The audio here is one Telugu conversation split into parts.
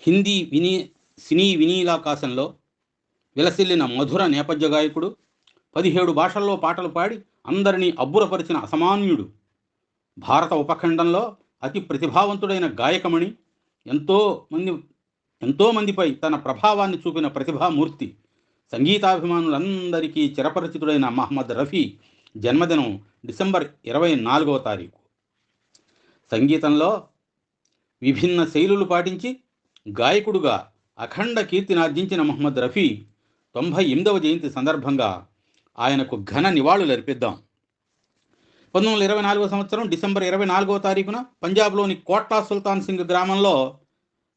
హిందీ సినీ వినీలాకాశంలో విలసిల్లిన మధుర నేపథ్య గాయకుడు, 17 భాషల్లో పాటలు పాడి అందరినీ అబ్బురపరిచిన అసామాన్యుడు, భారత ఉపఖండంలో అతి ప్రతిభావంతుడైన గాయకమణి, ఎంతో మంది ఎంతోమందిపై తన ప్రభావాన్ని చూపిన ప్రతిభామూర్తి, సంగీతాభిమానులందరికీ చిరపరిచితుడైన మహమ్మద్ రఫీ జన్మదినం డిసెంబర్ 24వ తారీఖు. సంగీతంలో విభిన్న శైలులు పాటించి గాయకుడుగా అఖండ కీర్తినార్జించిన మహమ్మద్ రఫీ 98వ జయంతి సందర్భంగా ఆయనకు ఘన నివాళులు అర్పిద్దాం. 1924 సంవత్సరం డిసెంబర్ 24వ తారీఖున పంజాబ్లోని కోట్లా సుల్తాన్ సింగ్ గ్రామంలో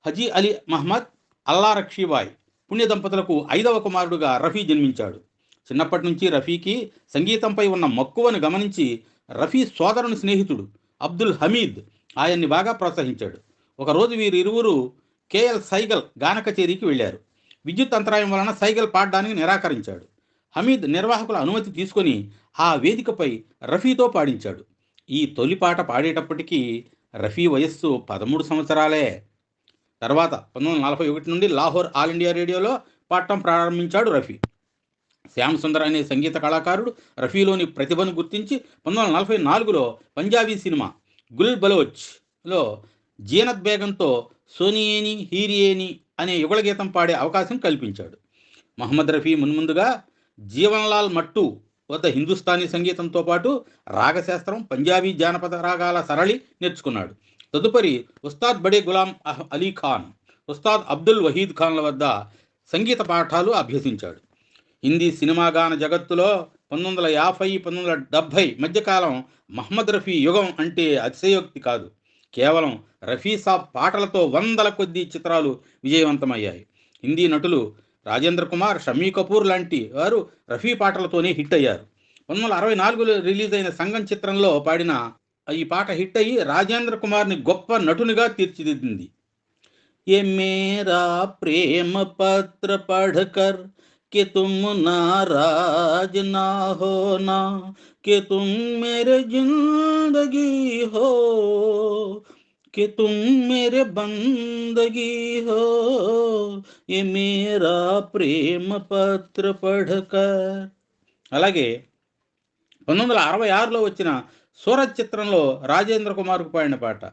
హజీ అలీ మహమ్మద్ అల్లా రక్షీబాయ్ పుణ్య దంపతులకు 5వ కుమారుడుగా రఫీ జన్మించాడు. చిన్నప్పటి నుంచి రఫీకి సంగీతంపై ఉన్న మక్కువను గమనించి రఫీ సోదరుని స్నేహితుడు అబ్దుల్ హమీద్ ఆయన్ని బాగా ప్రోత్సహించాడు. ఒకరోజు వీరిరువురు కేఎల్ సైగల్ గాన కచేరీకి వెళ్ళారు. విద్యుత్ అంతరాయం వలన సైగల్ పాడడానికి నిరాకరించాడు. హమీద్ నిర్వాహకుల అనుమతి తీసుకొని ఆ వేదికపై రఫీతో పాడించాడు. ఈ తొలి పాట పాడేటప్పటికీ రఫీ వయస్సు 13 సంవత్సరాలే. తర్వాత 1941 నుండి లాహోర్ ఆల్ ఇండియా రేడియోలో పాడటం ప్రారంభించాడు రఫీ. శ్యామ్ సుందర్ అనే సంగీత కళాకారుడు రఫీలోని ప్రతిభను గుర్తించి 1944లో పంజాబీ సినిమా గుల్ బలోచ్లో జీనత్ బేగంతో సోనియేని హీరియేని అనే యుగళ గీతం పాడే అవకాశం కల్పించాడు. మహమ్మద్ రఫీ మున్ముందుగా జీవన్లాల్ మట్టు వద్ద హిందుస్థానీ సంగీతంతో పాటు రాగశాస్త్రం, పంజాబీ జానపద రాగాల సరళి నేర్చుకున్నాడు. తదుపరి ఉస్తాద్ బడే గులాం అలీ ఖాన్, ఉస్తాద్ అబ్దుల్ వహీద్ ఖాన్ల వద్ద సంగీత పాఠాలు అభ్యసించాడు. హిందీ సినిమా గాన జగత్తులో 1950-1970 మధ్యకాలం మహమ్మద్ రఫీ యుగం అంటే అతిశయోక్తి కాదు. కేవలం రఫీ సాబ్ పాటలతో వందల కొద్దీ చిత్రాలు విజయవంతమయ్యాయి. హిందీ నటులు రాజేంద్ర కుమార్, షమ్మీ కపూర్ లాంటి వారు రఫీ పాటలతోనే హిట్ అయ్యారు. 1964లో రిలీజ్ అయిన సంగం చిత్రంలో పాడిన ఈ పాట హిట్ అయ్యి రాజేంద్ర కుమార్ని గొప్ప నటునిగా తీర్చిదిద్దింది. ఏ మేరా ప్రేమ పత్ర పఢకర్ कि तुम नाराज ना होना, कि तुम मेरे जिंदगी हो, कि तुम मेरे बंदगी हो, ये मेरा प्रेम పత్ర పఢకర్. అలాగే 1966లో వచ్చిన సూరత్ చిత్రంలో రాజేంద్ర కుమార్కు పాడిన పాట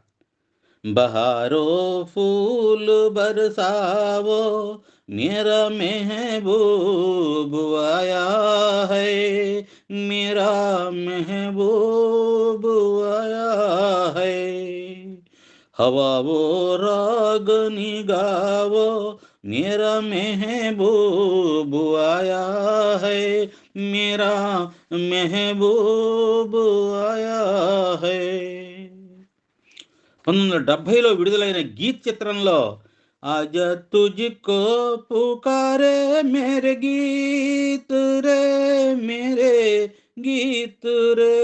బహారో ఫూల్ బరసావో मेरा महबूब आया है, मेरा महबूब आया है, हवा वो रागनी गावो मेरा महबूब आया है, मेरा महबूब आया है. 1970లో విడుదలైన గీత్ చిత్రంలో आजा तुझको पुकारे मेरे गीत रे, मेरे गीत रे,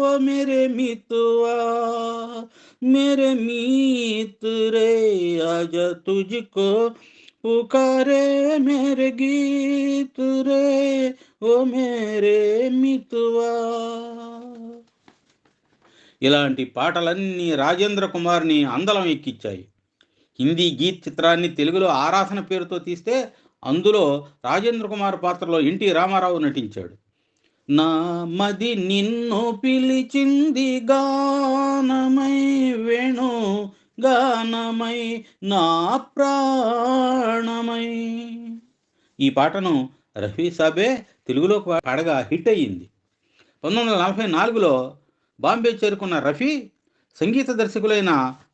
वो मेरे मितवा, मेरे मीत रे, आजा तुझको पुकारे मेरे गीत रे, वो मेरे मितवा. ఇలాంటి పాటలన్నీ రాజేంద్ర కుమార్ని అందలం ఎక్కించాయి. హిందీ గీత్ చిత్రాన్ని తెలుగులో ఆరాధన పేరుతో తీస్తే అందులో రాజేంద్ర కుమార్ పాత్రలో ఎన్టీ రామారావు నటించాడు. నా మది నిన్ను పిలిచింది గానమై, వేణు గానమై, నా ప్రాణమై. ఈ పాటను రఫీ సాబే తెలుగులో పాడగా హిట్ అయ్యింది. 1944లో బాంబే చేరుకున్న రఫీ సంగీత దర్శకులైన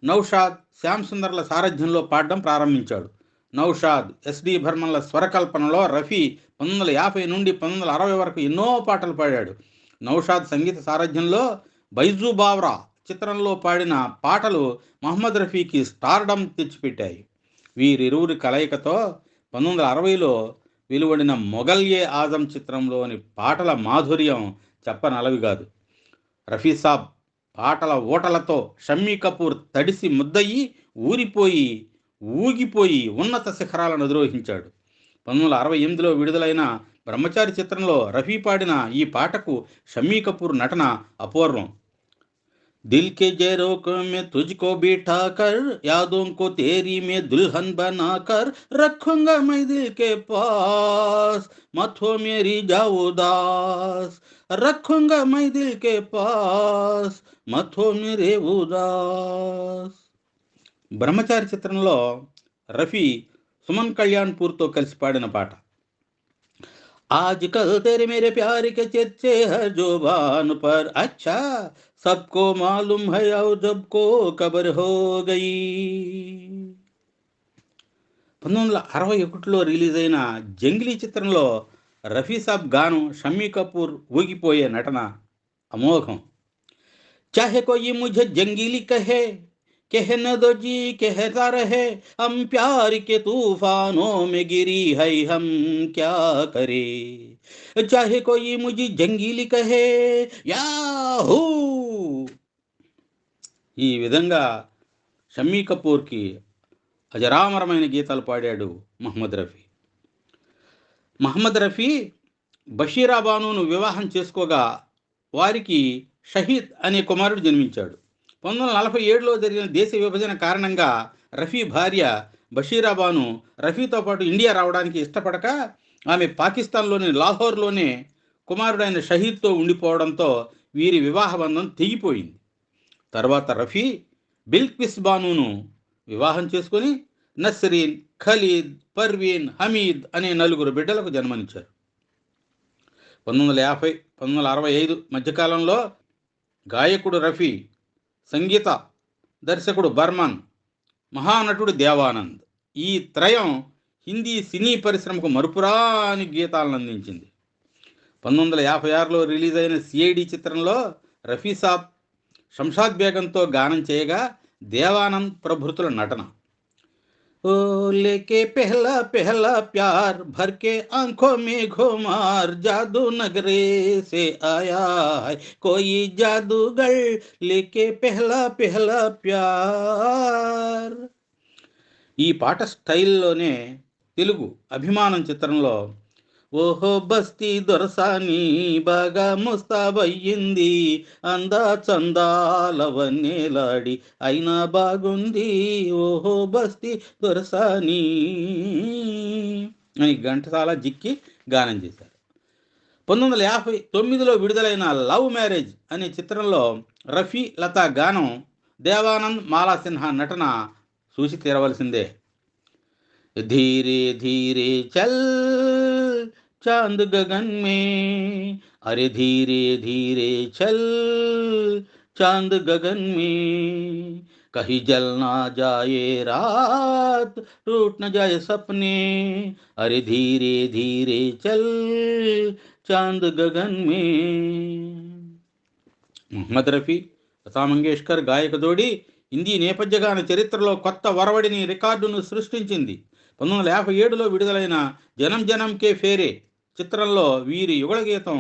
నౌషాద్, శ్యామ్ సుందర్ల సారథ్యంలో పాడడం ప్రారంభించాడు. నౌషాద్, ఎస్డి బర్మన్ల స్వరకల్పనలో రఫీ 1950 నుండి 1960 వరకు ఎన్నో పాటలు పాడాడు. నౌషాద్ సంగీత సారథ్యంలో బైజూ బావ్రా చిత్రంలో పాడిన పాటలు మహమ్మద్ రఫీకి స్టార్డమ్ తెచ్చిపెట్టాయి. వీరిరువురి కలయికతో 1960లో వెలువడిన మొగల్-ఏ ఆజం చిత్రంలోని పాటల మాధుర్యం చెప్పనలవి కాదు. రఫీ సాబ్ పాటల ఓటలతో షమ్మీ కపూర్ తడిసి ముద్దయి ఊగిపోయి ఉన్నత శిఖరాలను అధిరోహించాడు. 1968లో విడుదలైన బ్రహ్మచారి చిత్రంలో రఫీ పాడిన ఈ పాటకు షమ్మీ కపూర్ నటన అపూర్వం. दिल के जैरों में तुझको बिठा कर, यादों को तेरी में दुल्हन बना कर, रखूंगा मैं दिल के पास, मत हो मेरी जाओ उदास, रखूंगा मैं दिल के पास, मत हो मेरे ఉదాస్. బ్రహ్మచారి చిత్రంలో రఫీ సుమన్ కళ్యాణ్పూర్తో కలిసి పాడిన పాట. आजकल तेरे मेरे प्यार के चर्चे है जुबान पर, अच्छा सबको मालूम है और जब को खबर हो गई. 1961లో రిలీజ్ అయిన జంగిలీ చిత్రంలో రఫీ సాబ్ గానం, షమ్మీ కపూర్ ఊగిపోయే నటన అమోఘం. చాహే కోయి ముझे జంగిలీ కహే, कहने दो जी कहता रहे, हम प्यार के तूफानों में गिरी है हम क्या करे, चाहे कोई मुझे जंगीली कहे యాహూ. ఈ విధంగా షమ్మీ కపూర్కి అజరామరమైన గీతాలు పాడాడు మహమ్మద్ రఫీ. మహమ్మద్ రఫీ బషీరా బానును వివాహం చేసుకోగా వారికి షహీద్ అనే కుమారుడు జన్మించాడు. 1947లో జరిగిన దేశ విభజన కారణంగా రఫీ భార్య బషీరా బాను రఫీతో పాటు ఇండియా రావడానికి ఇష్టపడక ఆమె పాకిస్తాన్లోని లాహోర్లోనే కుమారుడైన షహీద్తో ఉండిపోవడంతో వీరి వివాహ బంధం తెగిపోయింది. తర్వాత రఫీ బిల్కిస్ బానును వివాహం చేసుకొని నస్రీన్, ఖలీద్, పర్వీన్, హమీద్ అనే 4 బిడ్డలకు జన్మనిచ్చారు. 1950-1965 మధ్యకాలంలో గాయకుడు రఫీ, సంగీత దర్శకుడు బర్మన్, మహానటుడు దేవానంద్, ఈ త్రయం హిందీ సినీ పరిశ్రమకు మరుపురాని గీతాలను అందించింది. 1956లో రిలీజ్ అయిన సిఐడి చిత్రంలో రఫీ సాబ్ శంషాద్ బేగంతో గానం చేయగా దేవానంద్ ప్రభృతుల నటన. ओ लेके पहला पहला प्यार भर के आंखों में घुमार, जादू नगरे से आया है कोई जादूगर, लेके पहला पहला प्यार. ఈ పాట స్టైల్లోనే తెలుగు అభిమానం చిత్రంలో ఓహో బస్తీ దొరసాని బాగా ముస్తాబయ్యింది, అందా చందాలవన్నేలాడి అయినా బాగుంది, ఓహో బస్తీ దొరసాని అని ఘంటసాల జిక్కి గానం చేశారు. 1959లో విడుదలైన లవ్ మ్యారేజ్ అనే చిత్రంలో రఫీ, లతా గానం, దేవానంద్, మాలా సిన్హా నటన చూసి తీరవలసిందే. ధీరే ధీరే చల్ चांद गगन में, अरे धीरे धीरे चल चांद गगन में, कहीं जल ना जाए रात, टूट न जाए सपने, अरे धीरे धीरे चल चांद गगन में. మహమ్మద్ రఫీ, లతా మంగేష్కర్ గాయక జోడి హిందీ నేపథ్య గాన చరిత్రలో కొత్త వరవడిని రికార్డును సృష్టించింది. 1957లో విడుదలైన జనం జనం కే ఫేరే చిత్రంలో వీరి యుగళ గీతం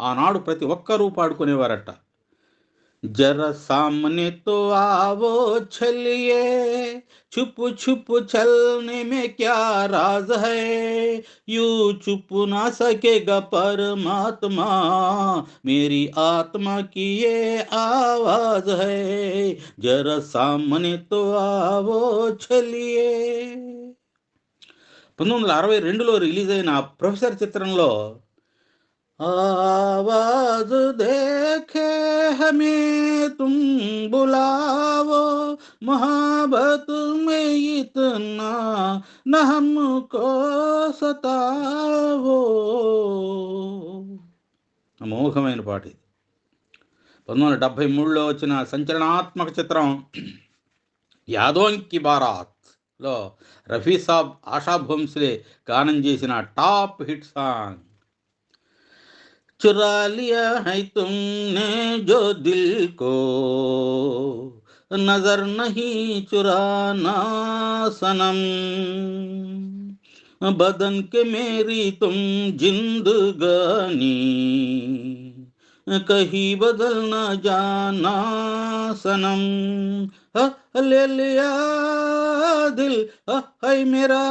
ఆనాడు ప్రతి ఒక్కరూ పాడుకునేవారట. జర సామనే తో आवो చలియే, छुप छुप चलने में क्या राज है, यू छुप ना सकेगा परमात्मा, मेरी आत्मा की ये आवाज है, जरा सामने तो आवो చలియే. 1962లో రిలీజ్ అయిన ప్రొఫెసర్ చిత్రంలో ఆవాజ్ దేఖే హమే తుమ్ బులావో, మొహబ్బత్ మే ఇతనా న హమ్కో సతావో. అమోఘమైన పాట ఇది. 1973లో వచ్చిన సంచలనాత్మక చిత్రం యాదోం కి బారాత్ లో రఫీ సాబ్, ఆశా భోంస్లే గానం చేసిన టాప్ హిట్ సాంగ్. चुरा लिया है तुमने जो दिल को, नजर नहीं चुराना सनम, बदन के मेरी तुम जिंदगानी, कहीं बदल न जाना सनम, ले लिया दिल है मेरा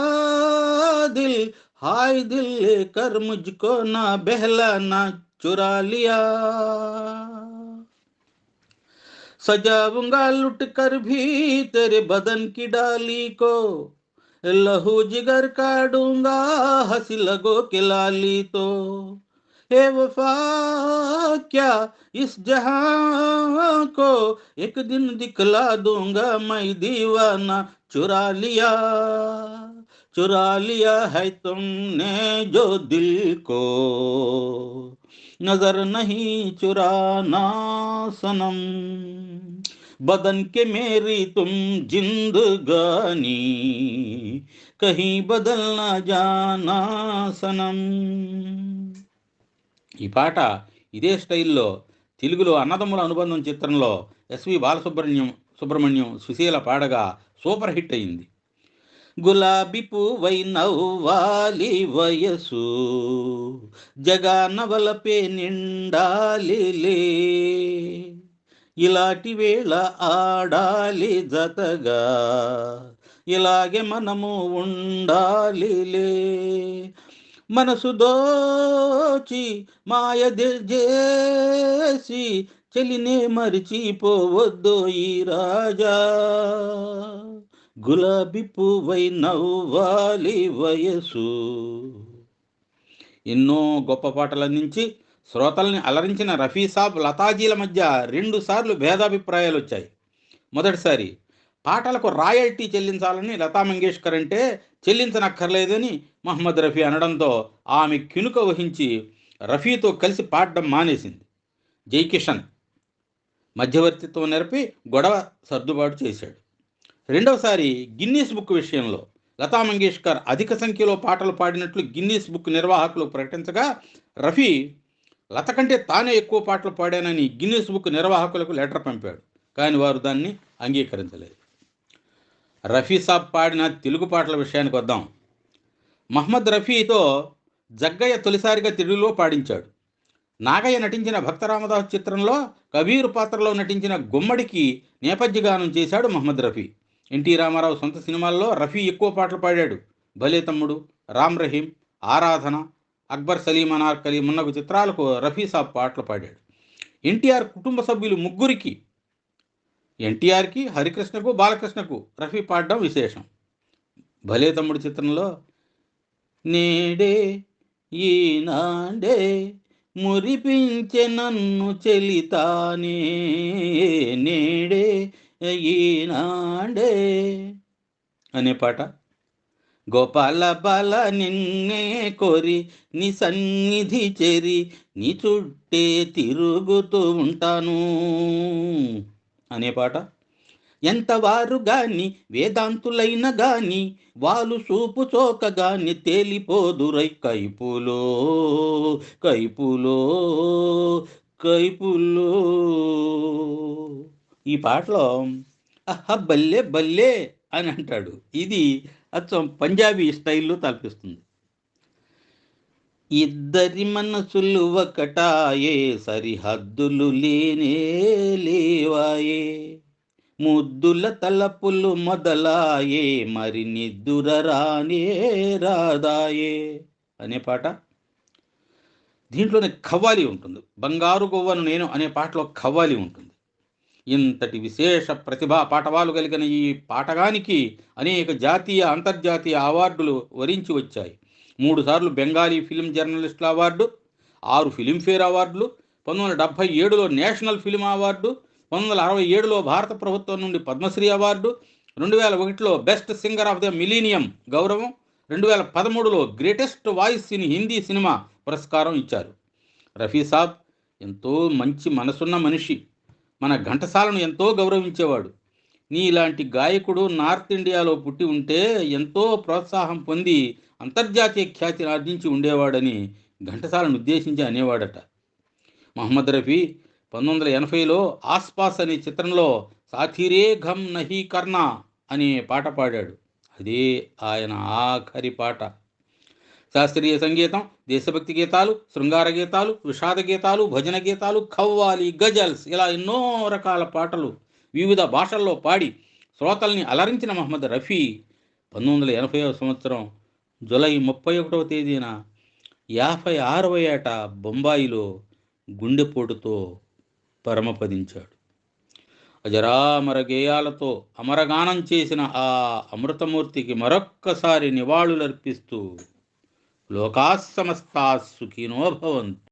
दिल, हाय दिल लेकर मुझको ना बहलाना चुरा लिया. सजाऊंगा लुट कर भी तेरे बदन की डाली को, लहू जिगर काटूंगा हंसी लगो के लाली तो, हे वफा क्या इस जहां को एक दिन दिखला दूंगा मैं दीवाना, चुरा लिया चुरा लिया है तुमने जो दिल को, नजर नहीं चुराना सनम, बदन के मेरी तुम जिंदगानी, कहीं बदल ना जाना సనం. ఈ పాట ఇదే స్టైల్లో తెలుగులో అన్నదమ్ముల అనుబంధం చిత్రంలో ఎస్వి సుబ్రహ్మణ్యం సుశీల పాడగా సూపర్ హిట్ అయింది. గులాబీ పువ్వై నవ్వాలి వయసు, జగానవలపే నిండాలిలే, ఇలాంటి వేళ ఆడాలి జతగా, ఇలాగే మనము ఉండాలిలే, మనసు దోచి మాయ చేసి చెలినే మరిచిపోవద్దు ఈ రాజా, గులాబీ పువ్వై నవ్వాలి వయసు. ఎన్నో గొప్ప పాటలు అందించి శ్రోతల్ని అలరించిన రఫీ సాబ్ లతాజీల మధ్య 2 సార్లు భేదాభిప్రాయాలు వచ్చాయి. మొదటిసారి పాటలకు రాయల్టీ చెల్లించాలని లతా మంగేష్కర్ అంటే చెల్లించనక్కర్లేదని మహమ్మద్ రఫీ అనడంతో ఆమె కినుక వహించి రఫీతో కలిసి పాడడం మానేసింది. జైకిషన్ మధ్యవర్తిత్వం నెరపి గొడవ సర్దుబాటు చేశాడు. రెండవసారి గిన్నీస్ బుక్ విషయంలో లతా మంగేష్కర్ అధిక సంఖ్యలో పాటలు పాడినట్లు గిన్నీస్ బుక్ నిర్వాహకులు ప్రకటించగా రఫీ లత కంటే తానే ఎక్కువ పాటలు పాడానని గిన్నీస్ బుక్ నిర్వాహకులకు లెటర్ పంపాడు. కానీ వారు దాన్ని అంగీకరించలేదు. రఫీ సాబ్ పాడిన తెలుగు పాటల విషయానికి వద్దాం. మహమ్మద్ రఫీతో జగ్గయ్య తొలిసారిగా తెలుగులో పాడించాడు. నాగయ్య నటించిన భక్తరామదాస్ చిత్రంలో కబీరు పాత్రలో నటించిన గుమ్మడికి నేపథ్య గానం చేశాడు మహమ్మద్ రఫీ. ఎన్టీ రామారావు సొంత సినిమాల్లో రఫీ ఎక్కువ పాటలు పాడాడు. భలే తమ్ముడు, రామ్ రహీం, ఆరాధన, అక్బర్ సలీం అనార్కలి మున్నగు చిత్రాలకు రఫీ సాబ్ పాటలు పాడాడు. ఎన్టీఆర్ కుటుంబ సభ్యులు ముగ్గురికి, ఎన్టీఆర్కి, హరికృష్ణకు, బాలకృష్ణకు రఫీ పాడడం విశేషం. భలే తమ్ముడు చిత్రంలో నేడే ఈనాడే మురిపించే నన్ను చెలితానే, నేడే ఈనాడే అనే పాట, గోపాల బాల నిన్నే కోరి నీ సన్నిధి చేరి నీ చుట్టే తిరుగుతూ ఉంటాను అనే పాట, ఎంతవారు గాని వేదాంతులైన గాని వాళ్ళు చూపు చోక గాని తేలిపోదురై కైపులో కైపులో కైపులో. ఈ పాటలో అహ బల్లే బల్లే అని అంటాడు. ఇది అచ్చం పంజాబీ స్టైల్లో తలపిస్తుంది. ఇద్దరి మనసులు ఒకటాయే సరిహద్దులు లేనే లేవాయే, ముద్దుల తలపులు మొదలాయే మరి నిద్దుర రానే రాదాయే అనే పాట. దీంట్లోనే ఖవ్వాలి ఉంటుంది. బంగారు గొవ్వను నేను అనే పాటలో ఖవ్వాలి ఉంటుంది. ఇంతటి విశేష ప్రతిభా పాటవాలు కలిగిన ఈ పాటగానికి అనేక జాతీయ అంతర్జాతీయ అవార్డులు వరించి వచ్చాయి. 3 సార్లు బెంగాలీ ఫిల్మ్ జర్నలిస్టుల అవార్డు, 6 ఫిలింఫేర్ అవార్డులు, 1977లో నేషనల్ ఫిల్మ్ అవార్డు, 1967లో భారత ప్రభుత్వం నుండి పద్మశ్రీ అవార్డు, 2001లో best singer of the millennium గౌరవం, 2013లో greatest voice in Hindi cinema పురస్కారం ఇచ్చారు. రఫీ సాబ్ ఎంతో మంచి మనసున్న మనిషి. మన ఘంటసాలను ఎంతో గౌరవించేవాడు. నీలాంటి గాయకుడు నార్త్ ఇండియాలో పుట్టి ఉంటే ఎంతో ప్రోత్సాహం పొంది అంతర్జాతీయ ఖ్యాతిని ఆర్జించి ఉండేవాడని ఘంటసాలను ఉద్దేశించి అనేవాడట. మహమ్మద్ రఫీ 1980లో ఆస్పాస్ అనే చిత్రంలో సాథీరే ఘమ్ నహీ కర్నా అనే పాట పాడాడు. అదే ఆయన ఆఖరి పాట. శాస్త్రీయ సంగీతం, దేశభక్తి గీతాలు, శృంగార గీతాలు, విషాద గీతాలు, భజన గీతాలు, ఖవ్వాలి, గజల్స్ ఇలా ఎన్నో రకాల పాటలు వివిధ భాషల్లో పాడి శ్రోతల్ని అలరించిన మహమ్మద్ రఫీ 1980వ సంవత్సరం జూలై 31వ తేదీన 56వ ఏట బొంబాయిలో గుండెపోటుతో పరమపదించాడు. అజరామర గేయాలతో అమరగానం చేసిన ఆ అమృతమూర్తికి మరొక్కసారి నివాళులర్పిస్తూ లోకాः సమస్తాः సుఖినో భవంతు.